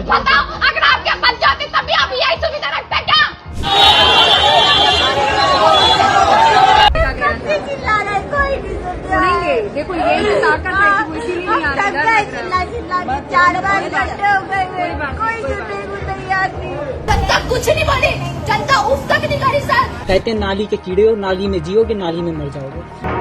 बताओ, अगर आपके बच जाते तब भी आप यही सुविधा रखते क्या? सुनेंगे, देखो यही ताकत है कि वो इसीलिए नहीं आ रहा। 4 बार इकट्ठे हो गए, कोई सुनने को तैयार नहीं। जनता कुछ नहीं बोली, जनता उफ तक नहीं करी सर। कहते हैं नाली के कीड़े हो, नाली में जियोगे नाली में मर जाओगे।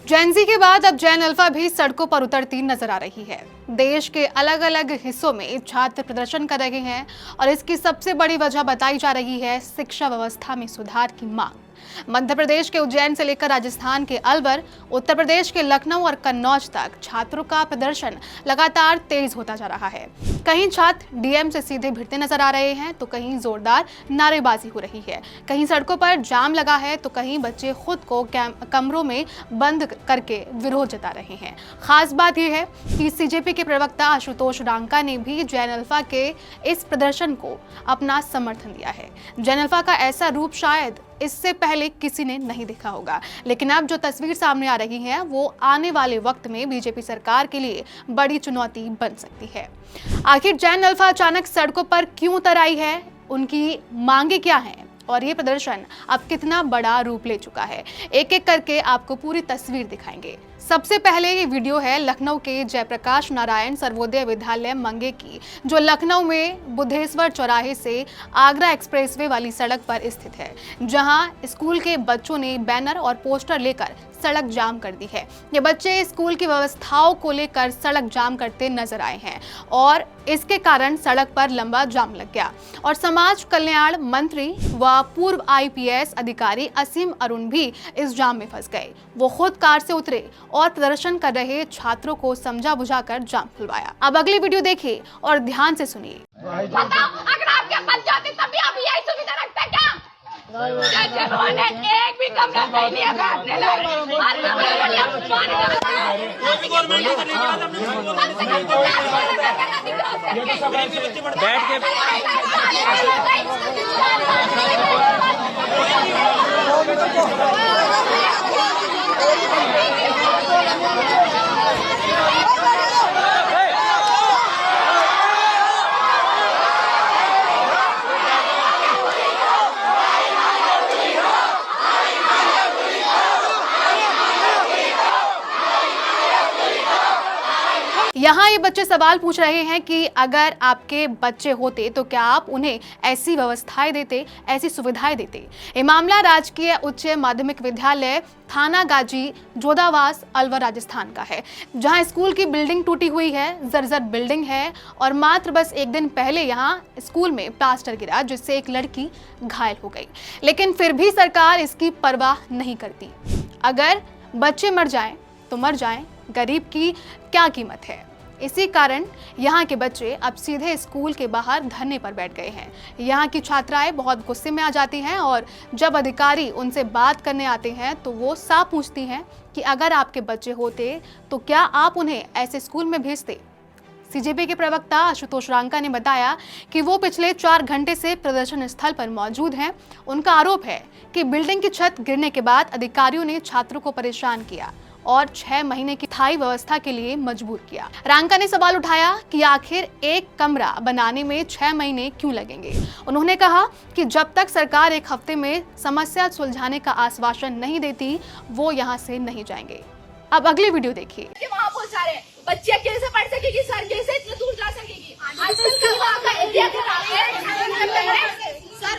जेन-ज़ी के बाद अब जेन अल्फा भी सड़कों पर उतरती नजर आ रही है। देश के अलग अलग हिस्सों में छात्र प्रदर्शन कर रहे हैं और इसकी सबसे बड़ी वजह बताई जा रही है शिक्षा व्यवस्था में सुधार की मांग। मध्य प्रदेश के उज्जैन से लेकर राजस्थान के अलवर, उत्तर प्रदेश के लखनऊ और कन्नौज तक छात्रों का प्रदर्शन लगातार तेज होता जा रहा है। कहीं छात्र डीएम से सीधे भिड़ते नजर आ रहे हैं तो कहीं जोरदार नारेबाजी हो रही है, कहीं सड़कों पर जाम लगा है तो कहीं बच्चे खुद को कमरों में बंद करके विरोध जता रहे हैं। खास बात यह है कि सीजेपी के प्रवक्ता आशुतोष रांका ने भी जेन अल्फा के इस प्रदर्शन को अपना समर्थन दिया है। जेन अल्फा का ऐसा रूप शायद इससे पहले किसी ने नहीं देखा होगा, लेकिन अब जो तस्वीर सामने आ रही है वो आने वाले वक्त में बीजेपी सरकार के लिए बड़ी चुनौती बन सकती है। आखिर जेन अल्फा अचानक सड़कों पर क्यों उतर आई है, उनकी मांगे क्या हैं और ये प्रदर्शन अब कितना बड़ा रूप ले चुका है, एक एक करके आपको पूरी तस्वीर दिखाएंगे। सबसे पहले ये वीडियो है लखनऊ के जयप्रकाश नारायण सर्वोदय विद्यालय मंगे की, जो लखनऊ में बुद्धेश्वर चौराहे से आगरा एक्सप्रेसवे वाली सड़क पर स्थित है, जहां स्कूल के बच्चों ने बैनर और पोस्टर लेकर सड़क जाम कर दी है। ये बच्चे स्कूल की व्यवस्थाओं को लेकर सड़क जाम करते नजर आए हैं और इसके कारण सड़क पर लंबा जाम लग गया और समाज कल्याण मंत्री व पूर्व आईपीएस अधिकारी असीम अरुण भी इस जाम में फंस गए। वो खुद कार से उतरे और प्रदर्शन कर रहे छात्रों को समझा बुझाकर जाम खुलवाया। अब अगली वीडियो देखिए और ध्यान से सुनिए। बताओ, अगर आपके बच जाते तब भी आप यही सुविधा रखते क्या? जिन्होंने एक भी कमरा नहीं लिया अपने बैठ के यहाँ ये बच्चे सवाल पूछ रहे हैं कि अगर आपके बच्चे होते तो क्या आप उन्हें ऐसी व्यवस्थाएं देते, ऐसी सुविधाएं देते। ये मामला राजकीय उच्च माध्यमिक विद्यालय थाना गाजी जोधावास अलवर राजस्थान का है, जहां स्कूल की बिल्डिंग टूटी हुई है, जर्जर बिल्डिंग है और मात्र बस एक दिन पहले यहां स्कूल में प्लास्टर गिरा जिससे एक लड़की घायल हो गई, लेकिन फिर भी सरकार इसकी परवाह नहीं करती। अगर बच्चे मर जाएं तो मर जाएं, गरीब की क्या कीमत है। इसी कारण यहाँ के बच्चे अब सीधे स्कूल के बाहर धरने पर बैठ गए हैं। यहाँ की छात्राएं बहुत गुस्से में आ जाती हैं और जब अधिकारी उनसे बात करने आते हैं तो वो साफ पूछती हैं कि अगर आपके बच्चे होते तो क्या आप उन्हें ऐसे स्कूल में भेजते। सीजेपी के प्रवक्ता आशुतोष रांका ने बताया कि वो पिछले 4 घंटे से प्रदर्शन स्थल पर मौजूद हैं। उनका आरोप है कि बिल्डिंग की छत गिरने के बाद अधिकारियों ने छात्रों को परेशान किया और 6 महीने की स्थायी व्यवस्था के लिए मजबूर किया। रांका ने सवाल उठाया कि आखिर एक कमरा बनाने में 6 महीने क्यों लगेंगे। उन्होंने कहा कि जब तक सरकार 1 हफ्ते में समस्या सुलझाने का आश्वासन नहीं देती वो यहाँ से नहीं जाएंगे। अब अगली वीडियो देखिए। वहाँ बहुत सारे बच्चे कैसे पढ़ सकेगी सर, कैसे इतने दूर जा सकेगी। आजकल का वहाँ का एरिया खराब है सर।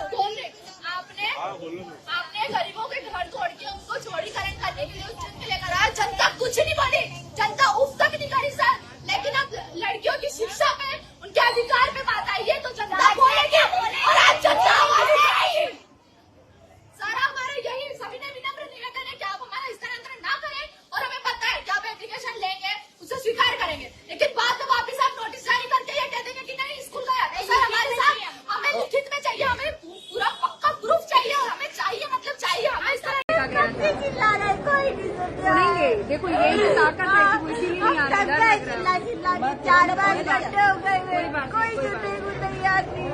आपने गरीबों के घर तोड़ के उनको चौड़ीकरण करने के लिए उस चुन के लेकर आया। जनता कुछ नहीं बोली, जनता उफ तक नहीं करी सर। लेकिन अब लड़कियों की शिक्षा में, उनके अधिकार में बात आई है तो जनता बोलेगी और आज जनता आवाज उठाएगी। सर हमारे यही सभी ने विनम्र निवेदन है कि आप हमारा स्थानांतरण ना करें और हमें पता है कि आप एप्लीकेशन लेंगे, उसे स्वीकार करेंगे, लेकिन बाद में वापिस आप नोटिस जारी करके ये कह देंगे कि नहीं स्कूल गया। सर हमारे साथ हमें लिखित में चाहिए, हमें पूरा पक्का प्रूफ चाहिए और हमें चाहिए मतलब चाहिए हमें इस तरह। सुनेंगे, देखो यही ताकत है कि वो इसीलिए नहीं आ रहा। 4 बार इकट्ठे हो गए, कोई सुनने को तैयार नहीं।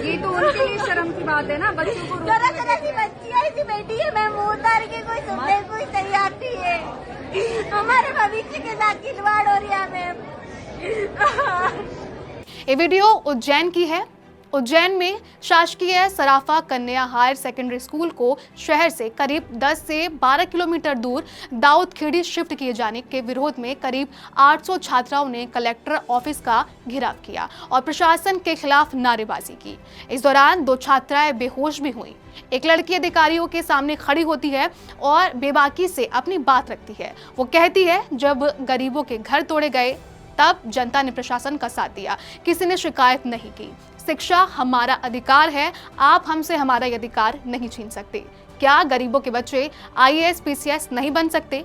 ये तो उनके लिए शर्म की बात है ना, बच्चों को। तरह की बच्ची ऐसी बेटी है, मैं मुंह उतार के कोई सुनने को तैयार नहीं है। हमारे भविष्य के साथ खिलवाड़ हो रही है मैम। ये वीडियो उज्जैन की है। उज्जैन में शासकीय सराफा कन्या हायर सेकेंडरी स्कूल को शहर से करीब 10 से 12 किलोमीटर दूर दाऊदखेड़ी शिफ्ट किए जाने के विरोध में करीब 800 छात्राओं ने कलेक्टर ऑफिस का घेराव किया और प्रशासन के खिलाफ नारेबाजी की। इस दौरान 2 छात्राएं बेहोश भी हुईं। एक लड़की अधिकारियों के सामने खड़ी होती है और बेबाकी से अपनी बात रखती है। वो कहती है, जब गरीबों के घर तोड़े गए तब जनता ने प्रशासन का साथ दिया, किसी ने शिकायत नहीं की। शिक्षा हमारा अधिकार है, आप हमसे हमारा ये अधिकार नहीं छीन सकते। क्या गरीबों के बच्चे IAS PCS नहीं बन सकते?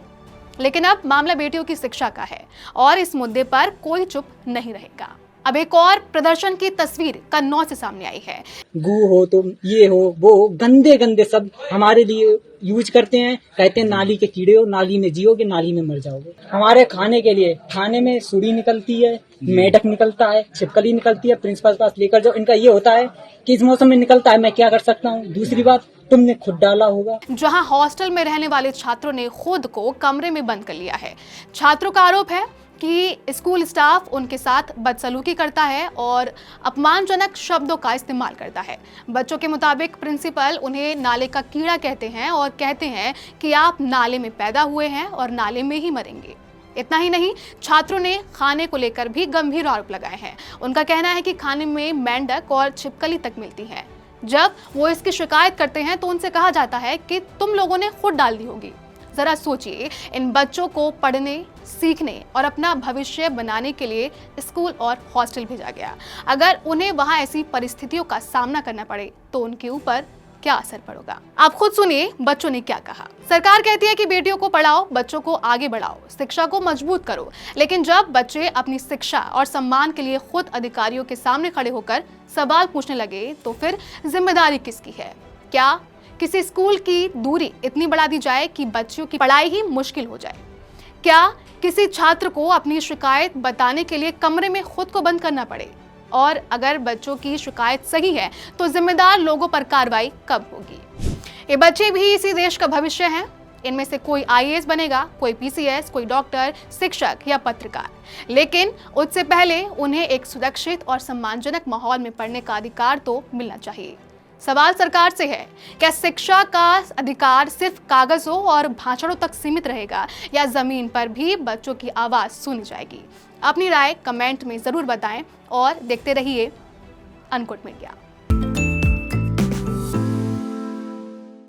लेकिन अब मामला बेटियों की शिक्षा का है और इस मुद्दे पर कोई चुप नहीं रहेगा। अब एक और प्रदर्शन की तस्वीर कन्नौज से सामने आई है। गू हो तो ये हो वो गंदे गंदे सब हमारे लिए यूज करते हैं। कहते हैं नाली के कीड़े हो, नाली में जियोगे, नाली में मर जाओगे। हमारे खाने के लिए खाने में सुरी निकलती है, मेढक निकलता है, छिपकली निकलती है, प्रिंसिपल पास लेकर जाओ। इनका ये होता है कि इस मौसम में निकलता है, मैं क्या कर सकता हूँ। दूसरी बात, तुमने खुद डाला होगा। जहां हॉस्टल में रहने वाले छात्रों ने खुद को कमरे में बंद कर लिया है। छात्रों का आरोप है कि स्कूल स्टाफ उनके साथ बदसलूकी करता है और अपमानजनक शब्दों का इस्तेमाल करता है। बच्चों के मुताबिक प्रिंसिपल उन्हें नाले का कीड़ा कहते हैं और कहते हैं कि आप नाले में पैदा हुए हैं और नाले में ही मरेंगे। इतना ही नहीं, छात्रों ने खाने को लेकर भी गंभीर आरोप लगाए हैं। उनका कहना है कि खाने में मेंढक और छिपकली तक मिलती है। जब वो इसकी शिकायत करते हैं तो उनसे कहा जाता है कि तुम लोगों ने खुद डाल दी होगी। जरा सोचिए, इन बच्चों को पढ़ने, सीखने और अपना भविष्य बनाने के लिए स्कूल और हॉस्टल भेजा गया। अगर उन्हें वहां ऐसी परिस्थितियों का सामना करना पड़े तो उनके ऊपर क्या असर पड़ेगा? आप खुद सुनिए बच्चों ने क्या कहा। सरकार कहती है कि बेटियों को पढ़ाओ, बच्चों को आगे बढ़ाओ, शिक्षा को मजबूत करो। लेकिन जब बच्चे अपनी शिक्षा और सम्मान के लिए खुद अधिकारियों के सामने खड़े होकर सवाल पूछने लगे तो फिर जिम्मेदारी किसकी है? क्या किसी स्कूल की दूरी इतनी बढ़ा दी जाए कि बच्चों की पढ़ाई ही मुश्किल हो जाए? क्या किसी छात्र को अपनी शिकायत बताने के लिए कमरे में खुद को बंद करना पड़े? और अगर बच्चों की शिकायत सही है तो जिम्मेदार लोगों पर कार्रवाई कब होगी? ये बच्चे भी इसी देश का भविष्य हैं। इनमें से कोई IAS बनेगा, कोई PCS, कोई डॉक्टर, शिक्षक या पत्रकार। लेकिन उससे पहले उन्हें एक सुरक्षित और सम्मानजनक माहौल में पढ़ने का अधिकार तो मिलना चाहिए। सवाल सरकार से है, क्या शिक्षा का अधिकार सिर्फ कागजों और भाषणों तक सीमित रहेगा या जमीन पर भी बच्चों की आवाज सुनी जाएगी? अपनी राय कमेंट में जरूर बताएं और देखते रहिए अनकोट मीडिया।